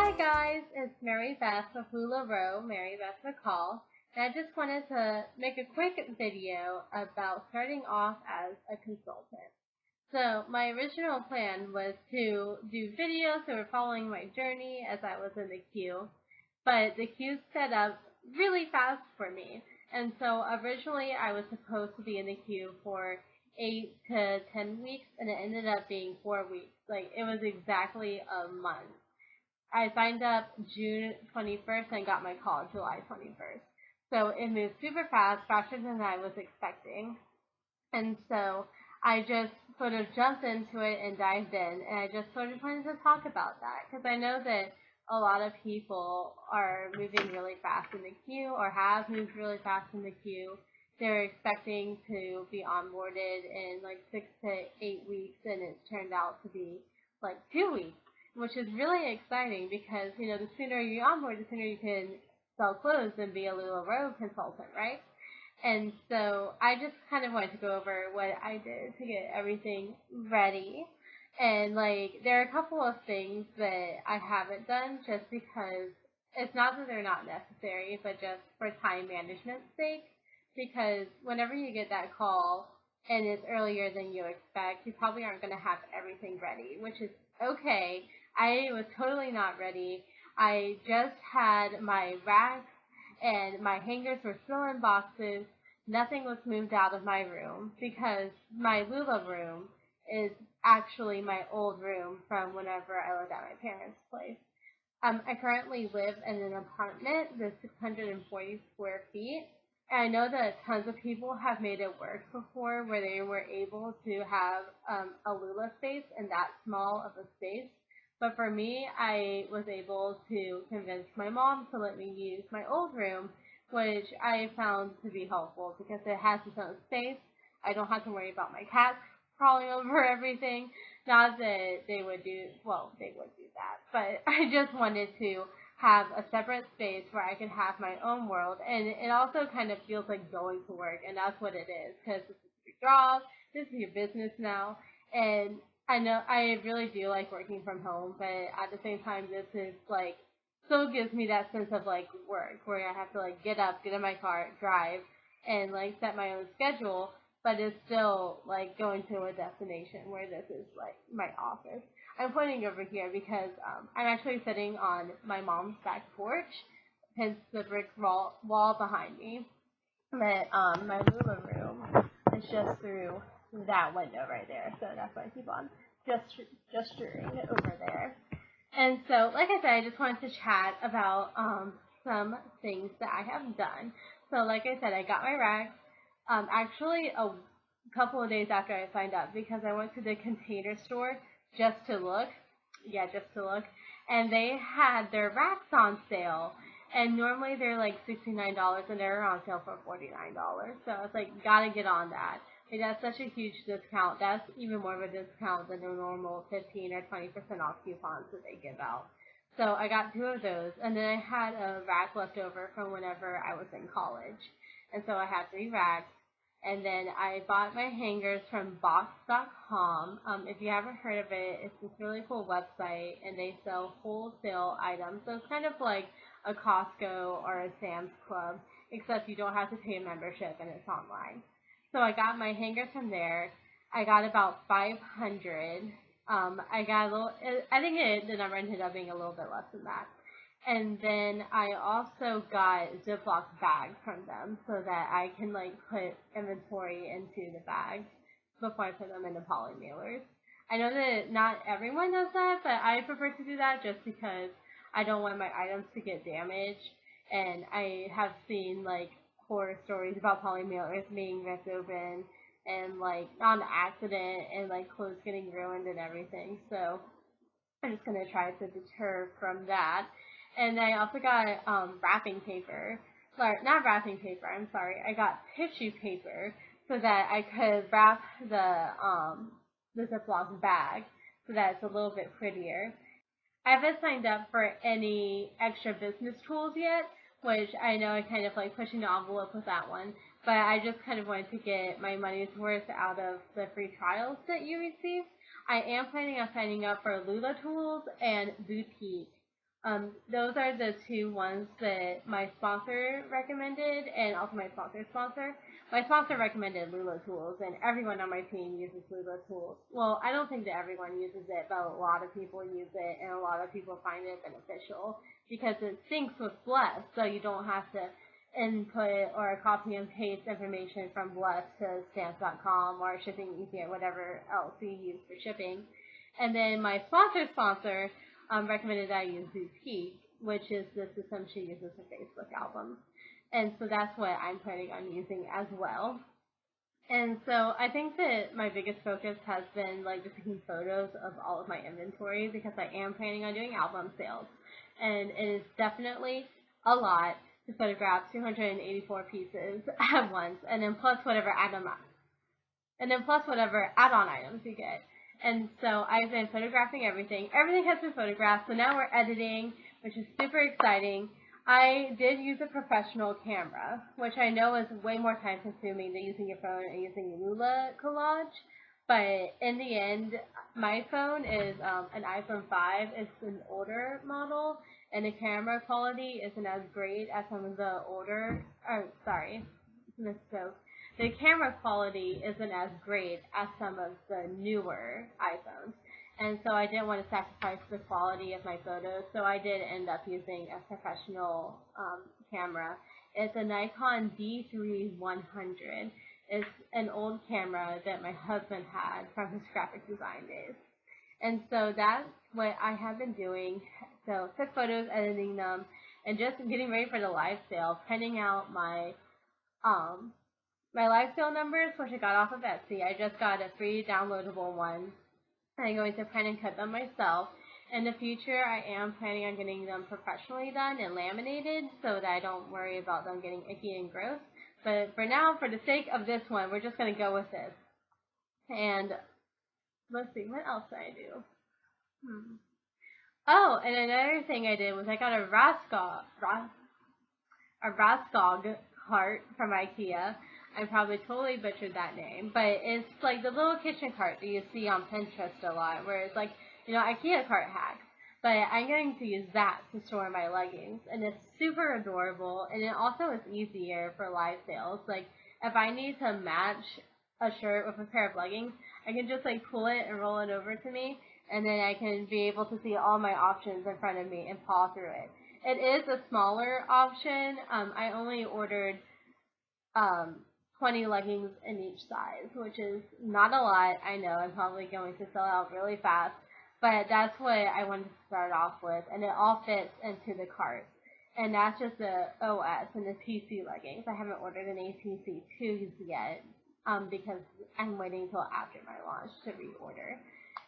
Hi guys, it's Mary Beth with LuLaRoe, Mary Beth McCall, and I just wanted to make a quick video about starting off as a consultant. So my original plan was to do videos that were following my journey as I was in the queue, but the queue set up really fast for me, and so originally I was supposed to be in the queue for 8 to 10 weeks, and it ended up being 4 weeks. Like, it was exactly a month. I signed up June 21st and got my call July 21st. So it moved super fast, faster than I was expecting. And so I just sort of jumped into it and dived in, and I just sort of wanted to talk about that because I know that a lot of people are moving really fast in the queue or have moved really fast in the queue. They're expecting to be onboarded in like 6 to 8 weeks, and it's turned out to be like 2 weeks, which is really exciting because, you know, the sooner you onboard, the sooner you can sell clothes and be a LuLaRoe consultant, right? And so I just kind of wanted to go over what I did to get everything ready. And like, there are a couple of things that I haven't done just because it's not that they're not necessary, but just for time management's sake. Because whenever you get that call and it's earlier than you expect, you probably aren't going to have everything ready, which is okay. I was totally not ready. I just had my racks and my hangers were still in boxes. Nothing was moved out of my room because my Lula room is actually my old room from whenever I lived at my parents' place. I currently live in an apartment that's 640 square feet. And I know that tons of people have made it work before where they were able to have a Lula space in that small of a space. But for me, I was able to convince my mom to let me use my old room, which I found to be helpful because it has its own space. I don't have to worry about my cats crawling over everything. Not that they would do, well, they would do that, but I just wanted to have a separate space where I can have my own world, and it also kind of feels like going to work, and that's what it is, because this is your job, this is your business now, and I know I really do like working from home, but at the same time, this is like, so gives me that sense of like work, where I have to like get up, get in my car, drive, and like set my own schedule, but it's still like going to a destination where this is like my office. I'm pointing over here because I'm actually sitting on my mom's back porch, hence the brick wall behind me. But my Lula room is just through that window right there, so that's why I keep on gesturing over there. And so, like I said, I just wanted to chat about some things that I have done. So, like I said, I got my racks actually a couple of days after I signed up because I went to the Container Store just to look. Yeah, just to look. And they had their racks on sale. And normally they're like $69 and they're on sale for $49. So I was like, gotta get on that. And that's such a huge discount. That's even more of a discount than the normal 15 or 20% off coupons that they give out. So I got 2 of those. And then I had a rack left over from whenever I was in college. And so I had 3 racks. And then I bought my hangers from Box.com. If you haven't heard of it, it's this really cool website, and they sell wholesale items. So it's kind of like a Costco or a Sam's Club, except you don't have to pay a membership and it's online. So I got my hangers from there. I got about 500. I got a little, I think the number ended up being a little bit less than that. And then I also got Ziploc bags from them so that I can like put inventory into the bags before I put them into poly mailers. I know that not everyone does that, but I prefer to do that just because I don't want my items to get damaged. And I have seen like horror stories about poly mailers being ripped open and like on accident and like clothes getting ruined and everything. So I'm just going to try to deter from that. And I also got wrapping paper. Sorry, not wrapping paper, I'm sorry. I got tissue paper so that I could wrap the Ziploc bag so that it's a little bit prettier. I haven't signed up for any extra business tools yet, which I know I kind of like pushing the envelope with that one. But I just kind of wanted to get my money's worth out of the free trials that you receive. I am planning on signing up for Lula Tools and Boutique, Those are the two ones that my sponsor recommended, and also my sponsor's sponsor. My sponsor recommended Lula Tools, and everyone on my team uses Lula Tools. Well, I don't think that everyone uses it, but a lot of people use it, and a lot of people find it beneficial because it syncs with Bless, so you don't have to input or copy and paste information from Bless to stamps.com or Shipping Easy or whatever else you use for shipping. And then my sponsor recommended that I use Boutique, which is the system she uses for Facebook albums. And so that's what I'm planning on using as well. And so I think that my biggest focus has been like just taking photos of all of my inventory because I am planning on doing album sales. And it is definitely a lot to photograph 284 pieces at once, and then plus whatever add-on items you get. And so I've been photographing everything. Everything has been photographed, so now we're editing, which is super exciting. I did use a professional camera, which I know is way more time consuming than using your phone and using LuLaRoe. But in the end, my phone is an iPhone 5. It's an older model, and the camera quality isn't as great as some of the the camera quality isn't as great as some of the newer iPhones. And so I didn't want to sacrifice the quality of my photos, so I did end up using a professional camera. It's a Nikon D3100. It's an old camera that my husband had from his graphic design days. And so that's what I have been doing. So took photos, editing them, and just getting ready for the live sale, printing out my live sale numbers, which I got off of Etsy. I just got a free downloadable one. I'm going to print and cut them myself. In the future, I am planning on getting them professionally done and laminated so that I don't worry about them getting icky and gross. But for now, for the sake of this one, we're just going to go with this. And let's see, what else did I do? Oh, and another thing I did was I got a Raskog cart from IKEA. I probably totally butchered that name, but it's like the little kitchen cart that you see on Pinterest a lot, where it's like, IKEA cart hacks. But I'm going to use that to store my leggings, and it's super adorable, and it also is easier for live sales. Like, if I need to match a shirt with a pair of leggings, I can just like pull it and roll it over to me, and then I can be able to see all my options in front of me and paw through it. It is a smaller option. I only ordered 20 leggings in each size, which is not a lot. I know I'm probably going to sell out really fast, but that's what I wanted to start off with, and it all fits into the cart. And that's just the OS and the PC leggings. I haven't ordered any PC2s yet because I'm waiting until after my launch to reorder.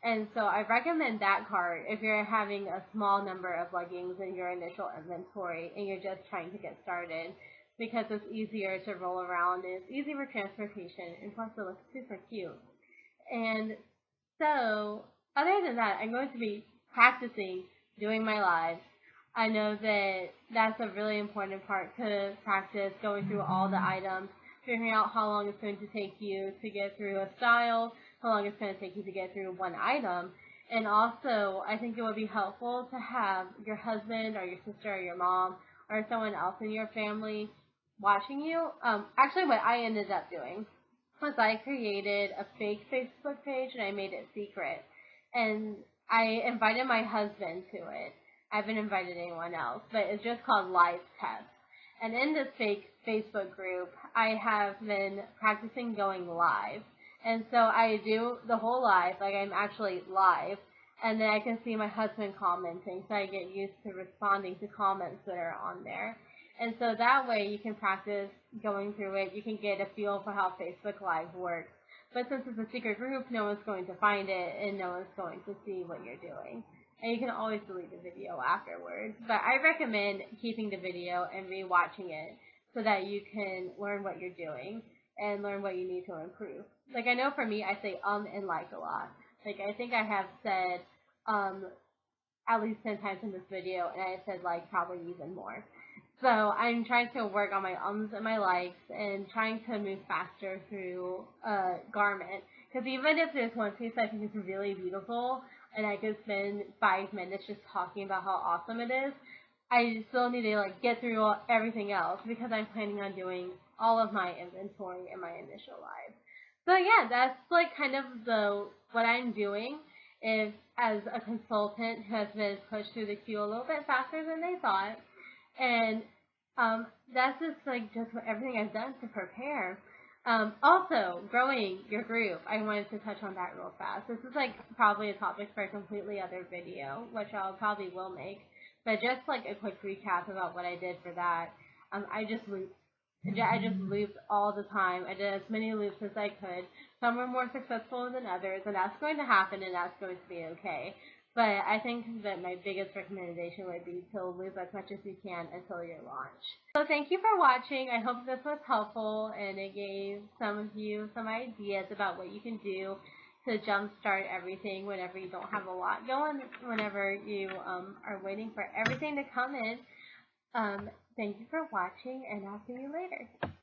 And so I recommend that cart if you're having a small number of leggings in your initial inventory and you're just trying to get started, because it's easier to roll around, and it's easy for transportation, and plus it looks super cute. And so, other than that, I'm going to be practicing doing my lives. I know that that's a really important part to practice, going through all the items, figuring out how long it's going to take you to get through a style, how long it's going to take you to get through one item. And also, I think it would be helpful to have your husband or your sister or your mom or someone else in your family watching you. Actually, what I ended up doing was I created a fake Facebook page and I made it secret. And I invited my husband to it. I haven't invited anyone else, but it's just called Live Test. And in this fake Facebook group, I have been practicing going live. And so I do the whole live, like I'm actually live, and then I can see my husband commenting, so I get used to responding to comments that are on there. And so that way you can practice going through it. You can get a feel for how Facebook Live works. But since it's a secret group, no one's going to find it, and no one's going to see what you're doing. And you can always delete the video afterwards. But I recommend keeping the video and rewatching it so that you can learn what you're doing and learn what you need to improve. Like, I know for me, I say and like a lot. Like, I think I have said at least 10 times in this video, and I said like probably even more. So I'm trying to work on my ums and my likes and trying to move faster through a garment. Because even if there's one piece I think is really beautiful, and I could spend 5 minutes just talking about how awesome it is, I still need to like get through everything else because I'm planning on doing all of my inventory in my initial live. So yeah, that's like kind of what I'm doing is as a consultant who has been pushed through the queue a little bit faster than they thought. And that's just what everything I've done to prepare. Also, growing your group. I wanted to touch on that real fast. This is like probably a topic for a completely other video, which I'll probably will make. But just like a quick recap about what I did for that. I just looped all the time. I did as many loops as I could. Some were more successful than others, and that's going to happen, and that's going to be okay. But I think that my biggest recommendation would be to loop as much as you can until your launch. So thank you for watching. I hope this was helpful and it gave some of you some ideas about what you can do to jumpstart everything whenever you don't have a lot going, whenever you are waiting for everything to come in. Thank you for watching, and I'll see you later.